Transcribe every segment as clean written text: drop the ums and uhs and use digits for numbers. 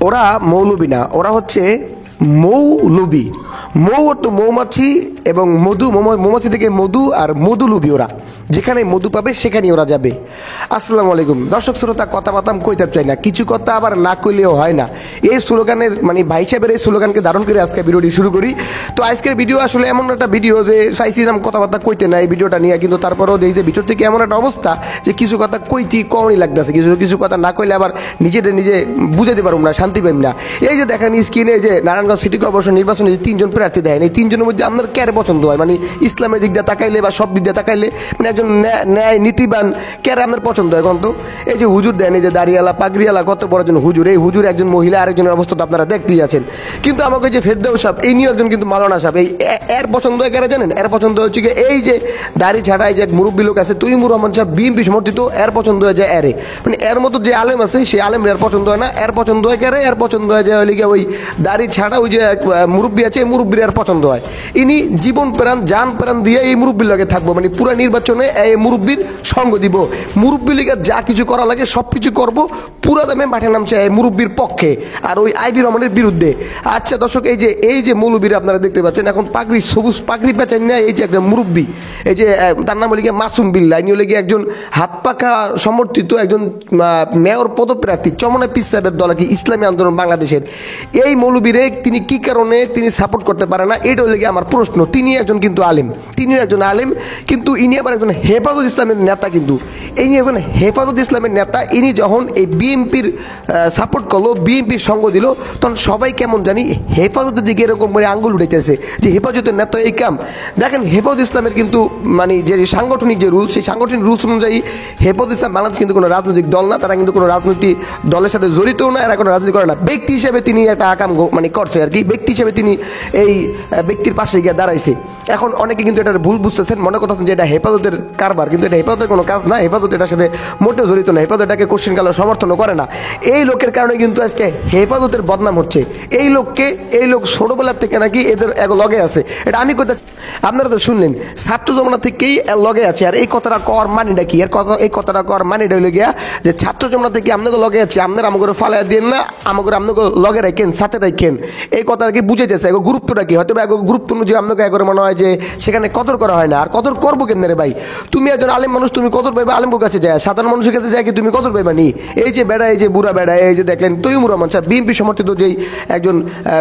ওরা মৌলবী না, ওরা হচ্ছে মৌলবী। মৌ তো মৌমাছি এবং মধু, মৌমাছি থেকে মধু আর মধুলুবী। ওরা যেখানে মধু পাবে সেখানেই ওরা যাবে। আসসালামু আলাইকুম দর্শক শ্রোতা, কথা বাতাম কইতে চাই না, কিছু কথা আবার না কইলেও হয় না। এই স্লোগানের মানে ভাই সাহেবের এই স্লোগানকে ধারণ করে আজকে ভিডিওটি শুরু করি। তো আজকের ভিডিও আসলে এমন একটা ভিডিও যে চাইছিলাম কথাবার্তা কইতে না এই ভিডিওটা নিয়ে, কিন্তু তারপরেও দেখি যে ভিতর থেকে এমন একটা অবস্থা যে কিছু কথা কইতে কমই লাগতেছে, কিছু কথা না কইলে আবার নিজে বুঝাতে পারব না, শান্তি পাইম না। এই যে দেখেন স্ক্রিনে যে নারায়ণগঞ্জ সিটি কর্পোরেশন নির্বাচনে যে 3 জন প্রার্থী দেন, এই 3 জনের মধ্যে আপনার কার পছন্দ হয়? মানে ইসলামের দিক দিয়ে তাকাইলে বা সব দিক দিয়ে তাকাইলে মানে একজন ন্যায় নীতিবান কার আপনার পছন্দ হয়? তো এই যে হুজুর দেন, এই যে দাড়িওয়ালা পাগড়িওয়ালা কত বড় একজন হুজুর, এই হুজুর একজন মহিলা, আরেকজনের অবস্থা তো আপনারা দেখতেই আছেন। কিন্তু আমাকে যে ফেরদাউস সাহেব, এই নিয়ে একজন কিন্তু মাওলানা সাহেব, এই এর পছন্দ হয় কারা জানেন? এর পছন্দ হচ্ছে কি এই যে দাড়ি ছাড়াই যে মুরব্বী লোক আছে তৈমুর রহমান সাহেব, বিএনপি সমর্থিত, এর পছন্দ হয় যে এরে, মানে এর মতো যে আলেম আছে সেই আলেম এর পছন্দ হয় না। এর পছন্দ হয় কারে? এর পছন্দ হয় যে ওই দাড়ি ছাড়া ওই যে মুরব্বী আছে, এই মুরব্বীর এর পছন্দ হয়। ইনি জীবন প্রাণ জান প্রাণ দিয়ে এই মুরব্বীর লগে থাকবো, মানে পুরো নির্বাচনে এই মুরব্বীর সঙ্গ দিব, মুরব্বী লিগে যা কিছু করা লাগে সব কিছু করবো, পুরা দামে মাঠে নামছে এই মুরব্বীর পক্ষে আর ওই আইবি রহমানের বিরুদ্ধে। আচ্ছা দর্শক, এই যে মৌলবীরা আপনারা দেখতে পাচ্ছেন এখন পাগড়ি, সবুজ পাগড়ি পেঁচান না, এই যে একটা মুরব্বী, এই যে তার নাম হলে গিয়ে মাসুম বিল্লাহ, ইনি হলে গিয়ে একজন হাত পাকা সমর্থিত একজন মেয়র পদপ্রার্থী চমনা পিস সাহেবের দল, কি ইসলামী আন্দোলন বাংলাদেশের। এই মৌলবীরে তিনি কি কারণে তিনি সাপোর্ট করতে পারে না, এটা হলে গিয়ে আমার প্রশ্ন। তিনি একজন কিন্তু আলেম, তিনিও একজন আলেম, কিন্তু ইনি আবার একজন হেফাজত ইসলামের নেতা। কিন্তু ইনি একজন হেফাজত ইসলামের নেতা। ইনি যখন এই বিএনপির সাপোর্ট করলো, বিএনপির সঙ্গ দিল, তখন সবাই কেমন জানি হেফাজতের দিকে এরকম করে আঙ্গুল উঠাইতেছে যে হেফাজতের নেতা এই কাম। দেখেন হেফাজত ইসলামের কিন্তু মানে যে সাংগঠনিক যে রুলস, সেই সাংগঠনিক রুলস অনুযায়ী হেফাজত ইসলাম বাংলাদেশ কিন্তু কোনো রাজনৈতিক দল না, তারা কিন্তু কোনো রাজনৈতিক দলের সাথে জড়িতও না, এরা কোনো রাজনীতি করে না। ব্যক্তি হিসেবে তিনি একটা আকাম মানে করছে আর কি, ব্যক্তি হিসেবে তিনি এই ব্যক্তির পাশে গিয়ে দাঁড়াইছে। এখন অনেকে কিন্তু এটা ভুল বুঝতেছেন, মনে করতেছেন যে এটা হেফাজতের কারবার, কিন্তু এটা হেফাজতের কোনো কাজ না, হেফাজত এটার সাথে মোটেও জড়িত না, হেফাজত এটাকে কোশ্চেন কালো সমর্থনও করে না। এই লোকের কারণে কিন্তু আজকে হেফাজতের বদনাম হচ্ছে। এই লোক ছোটবেলার থেকে নাকি এদের এক লগে আছে, এটা আমি কোথায় আপনারা তো শুনলেন, ছাত্র জমানা থেকেই লগে আছে। আর এই কথাটা কর মানিটা কি? এই কথাটা কর মানিটা হইলে গিয়া যে ছাত্র জমানা থেকে আপনাকে লগে আছে, আপনারা আমাকে ফালাই দিয়ে না, আমাকে আপনাকে লগে রাখেন, সাথে রাখেন, এই কথাটা কি বুঝেছে? এগো গুরুত্বটা কি? হয়তো এগো গুরুত্ব অনুযায়ী আপনাকে এগো মনে হয় যে সেখানে কদর করা হয় না। আর কদর করবো কেমনে রে ভাই? তুমি একজন আলেম মানুষ, তুমি কদর পাইবা আলেমর কাছে যায়, সাধারণ মানুষের কাছে যায় কি তুমি কদর পাইবা নি? এই যে বেড়া, এই যে বুড়া বেড়া, এই যে দেখলেন তৈমুর রহমান সাহেব বিএনপি সমর্থিত যেই একজন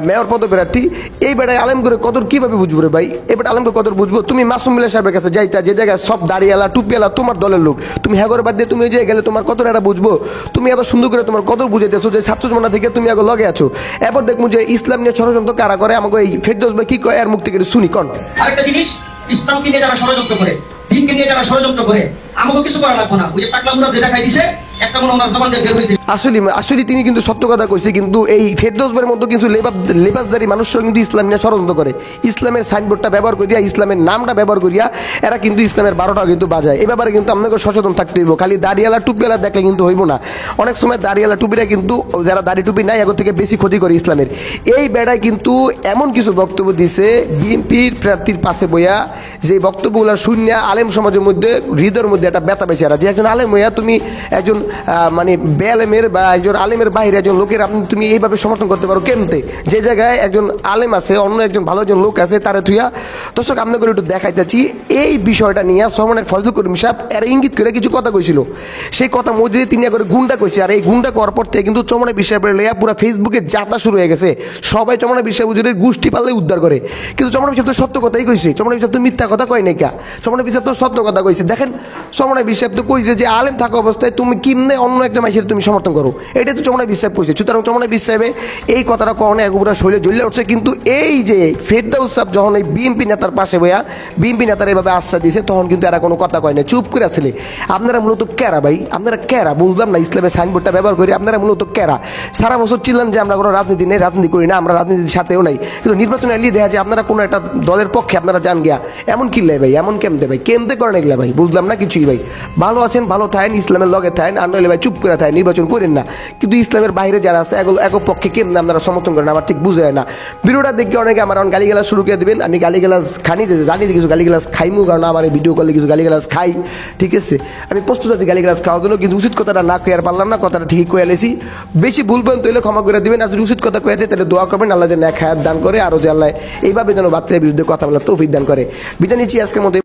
মেয়র পদপ্রার্থী, এই বেড়ায় আলেম করে কদর কিভাবে বুঝবো রে ভাই? এবার আলেমকে কদর বুঝবো? তুমি মাসুম বিল্লাহ সাহেবের কাছে যাইতা, যে জায়গায় সব দাড়িওয়ালা টুপিওয়ালা তোমার দলের লোক, তুমি হ্যাগর বাদ দিয়ে তুমি ওই জায়গায় গেলে তোমার কদর এটা বুঝবো? তুমি এত সুন্দর করে তোমার কদর বুঝাইতেছো যে ছাত্র জমানা থেকে তুমি আগে লগে আছো। এবার দেখবো যে ইসলাম নিয়ে ষড়যন্ত্র কারা করে, আমাকে এই ফেরদৌস ভাই কি কয় এর মুখ থেকে শুনি। কোন আরেকটা জিনিস, ইসলামকে নিয়ে যারা ষড়যন্ত্র করে, দিনকে নিয়ে যারা ষড়যন্ত্র করে, আমাকে কিছু করা লাগবে না। ওই যে টাকলা মুরাদ যেটা খাই দিছে, একটা মনে ওনার জবান দিয়ে বের হয়েছে। আসলে তিনি কিন্তু সত্য কথা কইছে, কিন্তু এই ফেরদৌস ভাইয়ের মতো কিছু লেবাসদারি মানুষরা কিন্তু ইসলাম নিয়ে ষড়যন্ত্র করে, ইসলামের সাইনবোর্ডটা ব্যবহার করিয়া, ইসলামের নামটা ব্যবহার করিয়া এরা কিন্তু ইসলামের 12টা কিন্তু বাজায়। এ ব্যাপারে কিন্তু আপনাকে সচেতন থাকতে হইব। খালি দাড়িওয়ালা টুপিওয়ালা দেখলে কিন্তু হইব না। অনেক সময় দাড়িওয়ালা টুপিরা কিন্তু যারা দাড়ি টুপি নাই এগো থেকে বেশি ক্ষতি করে ইসলামের। এই বেড়ায় কিন্তু এমন কিছু বক্তব্য দিছে বিএনপির প্রার্থীর পাশে বইয়া, যে বক্তব্যগুলো শূন্য আলেম সমাজের মধ্যে হৃদয়ের মধ্যে একটা ব্যথা পেয়েছে। যে একজন আলেম হইয়া তুমি একজন মানে বেআলেমের বা একজন আলেমের বাইরে একজন লোকের তুমি এইভাবে সমর্থন করতে পারো কেমতে? যে জায়গায় একজন আলেম আছে, অন্য একজন ভালো একজন লোক আছে, তারে থুইয়া। দর্শক আপনাকে একটু দেখাইতেছি এই বিষয়টা নিয়ে সরমনের ফজলুল করিম সাহেব এর ইঙ্গিত করে কিছু কথা কইছিল। সেই কথা মধ্যে তিনি করে গুন্ডা কইছে। আর এই গুন্ডা করার পর থেকে কিন্তু চমনা বিশ্বাসের লেয়া পুরো ফেসবুকে যাত্রা শুরু হয়ে গেছে। সবাই চমনা বিশ্বাস হুজুরের গোষ্ঠী পাল্লে উদ্ধার করে, কিন্তু চমনা বিশ্বাস তো সত্য কথাই কইছে। চমনা বিশ্বাস তো মিথ্যা কথা কয় নাই কা, চমনা বিশ্বাস তো সত্য কথা কইছে। দেখেন চমনা বিশ্বাস তো কইছে যে আলেম থাকা অবস্থায় তুমি কিমনে অন্য একটা মানুষের তুমি সমর্থন করো, এটা তো চমনা বিশ্বাস কইছে। সুতরাং চমনা বিশ্বাসে এই কথাটা কখনো একগুড়া শৈলে জ্বলে উঠছে। কিন্তু এই যে ফেরদৌস সাহেব যখন এই বিএনপি নেতার পাশে বইয়া বিএনপি নেতার এইভাবে আশ্বাস দিয়েছে, তখন কিন্তু এরা কোনো কথা কয় না, চুপ করে আসলে। আপনারা মূলত কেরা ভাই? আপনারা কেরা? বুঝলাম না, ইসলামের সাইনবোর্ডটা ব্যবহার করি আপনারা মূলত কেরা? সারা বছর ছিলেন যে আমরা কোনো রাজনীতি নেই, রাজনীতি করি না, আমরা রাজনীতির সাথেও নাই, কিন্তু নির্বাচনে এলিয়ে দেখা যায় আপনারা কোনো একটা দলের পক্ষে আপনারা যান গিয়া। এমন কিনলে ভাই, এমন কেমতে ভাই, কেমতে করেন এগুলা ভাই? বুঝলাম না কিছুই ভাই। ভালো আছেন, ভালো থাকেন, ইসলামের লগে থাকেন। আর নইলে ভাই চুপ করে থাকে, নির্বাচন করেন না। কিন্তু ইসলামের বাইরে যারা আছে এগুলো এক পক্ষে কেমন আপনারা সমর্থন করেন আমার ঠিক বুঝে না। ভিডিওটা দেখে অনেকে আমার গালিগালাজ শুরু করে দেবেন, আমি গালিগালাজ খানি যে জানি যে কিছু গালিগালাজ খাইমু, কারণ আমার এই ভিডিও করলে কিছু গালিগালাজ খাই, ঠিক আছে। আমি প্রস্তুত আছি গালিগালাজ খাওয়ার জন্য, কিন্তু উচিত কথাটা না কয়ে আর পারলাম না, কথাটা ঠিক কয়ে আলেছি। বেশি ভুলবেন তৈলে ক্ষমা করে দিবেন, আর যদি উচিত কথা কয়ে দেয় তাহলে দোয়া করবেন আল্লাহ যেন এক হায়াত দান করে, আরও যে আল্লাহ এইভাবে যেন বাচ্চার বিরুদ্ধে কথা বলার তৌফিক দান করে। বিদায় নিচ্ছি আজকের মতো।